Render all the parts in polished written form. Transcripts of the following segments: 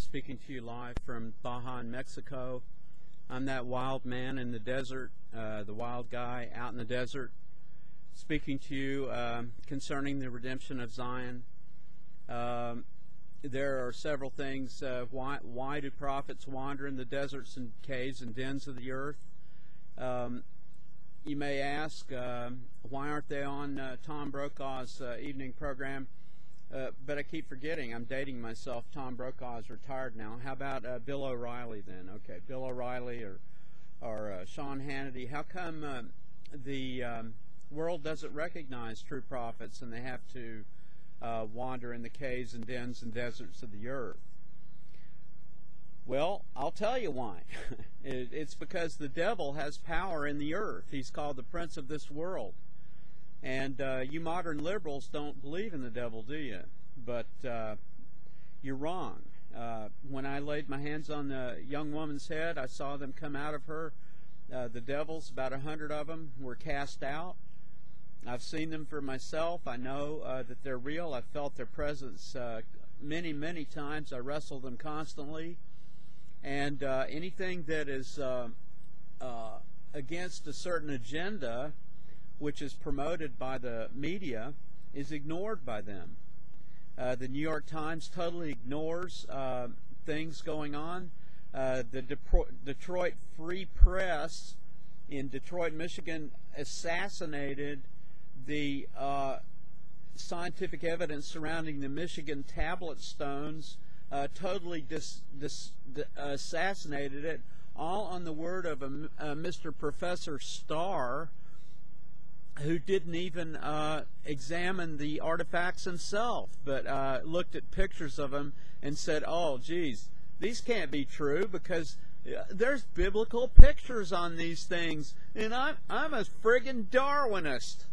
speaking to you live from Baja in Mexico. I'm that wild man in the desert, the wild guy out in the desert, speaking to you concerning the redemption of Zion. There are several things. Why do prophets wander in the deserts and caves and dens of the earth? You may ask, why aren't they on Tom Brokaw's evening program? But I keep forgetting. I'm dating myself. Tom Brokaw is retired now. How about Bill O'Reilly then? Okay, Bill O'Reilly or Sean Hannity. How come the world doesn't recognize true prophets and they have to wander in the caves and dens and deserts of the earth? Well, I'll tell you why. It's because the devil has power in the earth. He's called the prince of this world. And you modern liberals don't believe in the devil, do you? But you're wrong. When I laid my hands on the young woman's head, I saw them come out of her. The devils, about 100 of them, were cast out. I've seen them for myself. I know that they're real. I've felt their presence many, many times. I wrestle them constantly. And anything that is against a certain agenda, which is promoted by the media, is ignored by them. The New York Times totally ignores things going on. The Detroit Free Press in Detroit, Michigan, assassinated the scientific evidence surrounding the Michigan tablet stones, totally assassinated it, all on the word of Mr. Professor Starr, who didn't even examine the artifacts himself, but looked at pictures of them and said, oh, geez, these can't be true because there's biblical pictures on these things, and I'm a friggin' Darwinist,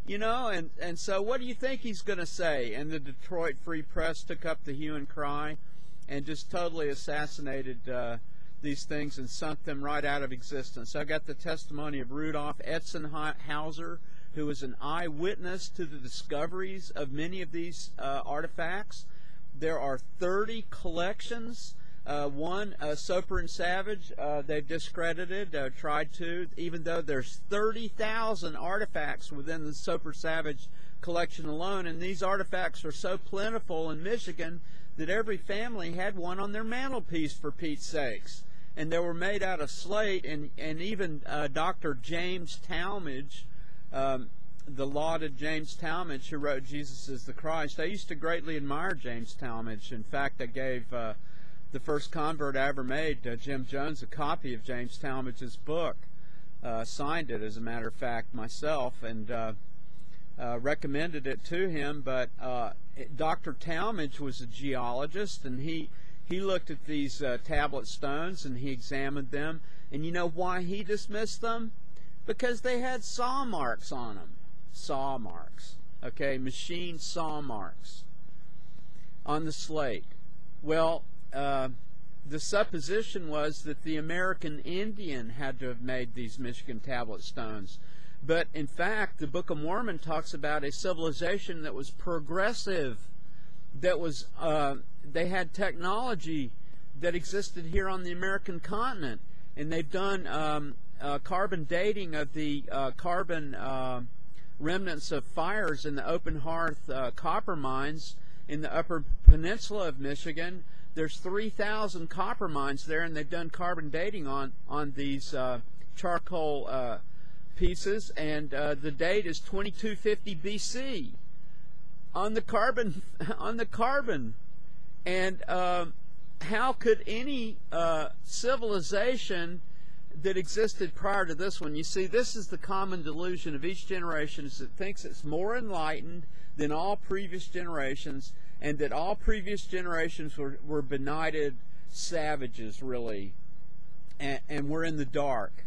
you know, and so what do you think he's going to say? And the Detroit Free Press took up the hue and cry and just totally assassinated these things and sunk them right out of existence. I got the testimony of Rudolf Etzenhauser, who was an eyewitness to the discoveries of many of these artifacts. There are 30 collections. One, Soper and Savage, they've discredited, tried to, even though there's 30,000 artifacts within the Soper Savage collection alone, and these artifacts are so plentiful in Michigan that every family had one on their mantelpiece, for Pete's sakes. And they were made out of slate, and even Dr. James Talmage, the lauded James Talmage, who wrote Jesus is the Christ. I used to greatly admire James Talmage. In fact, I gave the first convert I ever made, Jim Jones, a copy of James Talmage's book. Signed it, as a matter of fact, myself, and recommended it to him. But Dr. Talmage was a geologist, and he looked at these tablet stones and he examined them. And you know why he dismissed them? Because they had saw marks on them. Saw marks. Okay, machine saw marks on the slate. Well, the supposition was that the American Indian had to have made these Michigan tablet stones. But in fact, the Book of Mormon talks about a civilization that was progressive, that was they had technology that existed here on the American continent, and they've done carbon dating of the carbon remnants of fires in the Open Hearth copper mines in the Upper Peninsula of Michigan. There's 3,000 copper mines there, and they've done carbon dating on these charcoal pieces, and the date is 2250 BC on the carbon. And how could any civilization that existed prior to this one? You see, this is the common delusion of each generation, is it thinks it's more enlightened than all previous generations, and that all previous generations were benighted savages, really, and we're in the dark,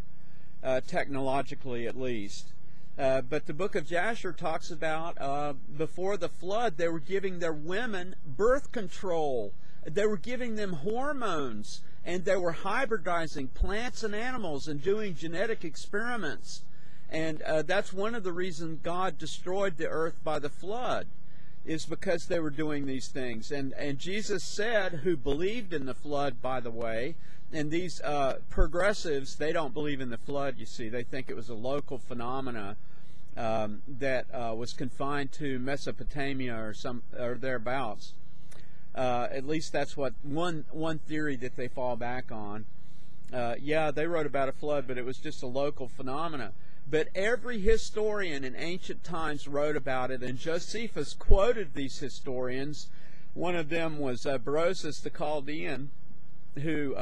technologically at least. But the book of Jasher talks about before the flood, they were giving their women birth control. They were giving them hormones, and they were hybridizing plants and animals and doing genetic experiments. And that's one of the reasons God destroyed the earth by the flood. is because they were doing these things. And Jesus said, who believed in the flood, by the way, and these progressives, they don't believe in the flood, you see. They think it was a local phenomena that was confined to Mesopotamia or thereabouts. At least that's what one theory that they fall back on. Yeah, they wrote about a flood, but it was just a local phenomena. But every historian in ancient times wrote about it, and Josephus quoted these historians. One of them was Berosus the Chaldean, who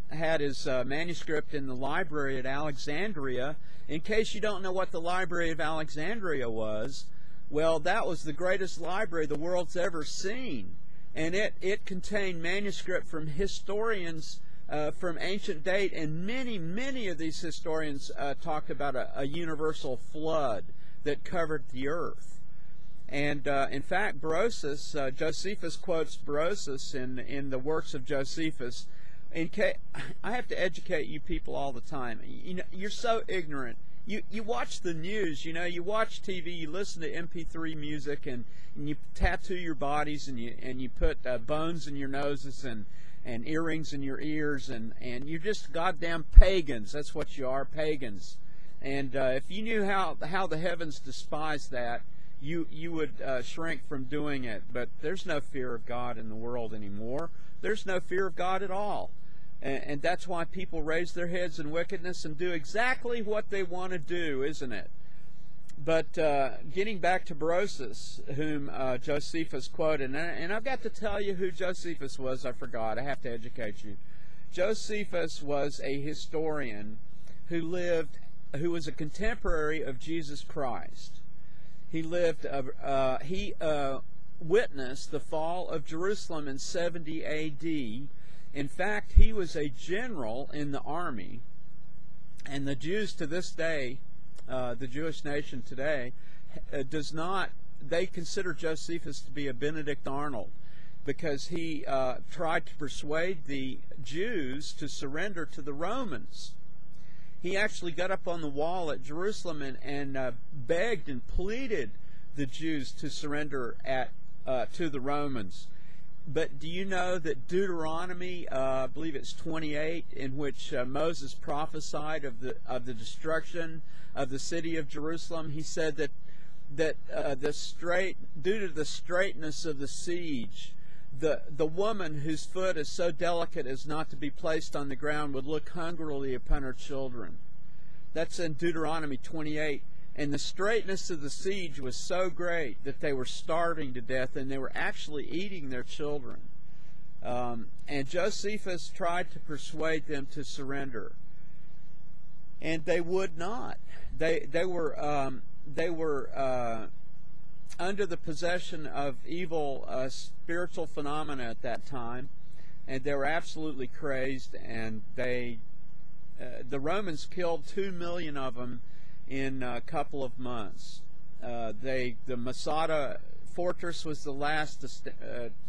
had his manuscript in the library at Alexandria. In case you don't know what the Library of Alexandria was, well, that was the greatest library the world's ever seen. And it contained manuscript from historians from ancient date, and many of these historians talked about a universal flood that covered the earth. And in fact, Berosus, Josephus quotes Berosus in the works of Josephus. I have to educate you people all the time. You know, you're so ignorant. You watch the news, you know, you watch TV, you listen to MP3 music, and you tattoo your bodies, and you put bones in your noses and earrings in your ears, and you're just goddamn pagans. That's what you are, pagans. And if you knew how the heavens despise that, you would shrink from doing it. But there's no fear of God in the world anymore. There's no fear of God at all. And that's why people raise their heads in wickedness and do exactly what they want to do, isn't it? But getting back to Berosus, whom Josephus quoted, and I've got to tell you who Josephus was. I forgot. I have to educate you. Josephus was a historian who was a contemporary of Jesus Christ. He witnessed the fall of Jerusalem in 70 A.D. In fact, he was a general in the army, and the Jews to this day, the Jewish nation today, they consider Josephus to be a Benedict Arnold, because he tried to persuade the Jews to surrender to the Romans. He actually got up on the wall at Jerusalem and begged and pleaded the Jews to surrender to the Romans. But do you know that Deuteronomy, I believe it's 28, in which Moses prophesied of the destruction of the city of Jerusalem, he said that due to the straightness of the siege, the woman whose foot is so delicate as not to be placed on the ground would look hungrily upon her children. That's in Deuteronomy 28. And the straightness of the siege was so great that they were starving to death, and they were actually eating their children. And Josephus tried to persuade them to surrender, and they would not. They were under the possession of evil spiritual phenomena at that time, and they were absolutely crazed. And the Romans killed 2 million of them in a couple of months. The Masada fortress was the last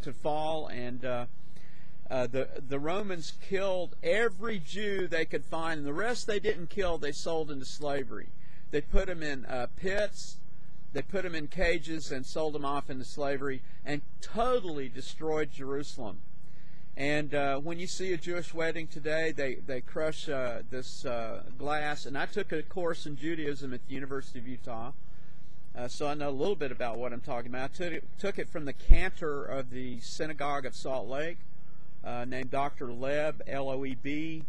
to fall, and the Romans killed every Jew they could find, and the rest they didn't kill, they sold into slavery. They put them in pits, they put them in cages, and sold them off into slavery, and totally destroyed Jerusalem. And when you see a Jewish wedding today, they crush this glass. And I took a course in Judaism at the University of Utah, so I know a little bit about what I'm talking about. I took it from the cantor of the Synagogue of Salt Lake, named Dr. Loeb, L-O-E-B.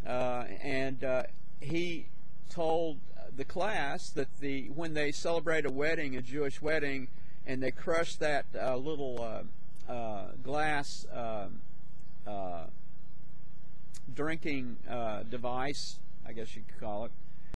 And he told the class that when they celebrate a wedding, a Jewish wedding, and they crush that little glass drinking device, I guess you could call it,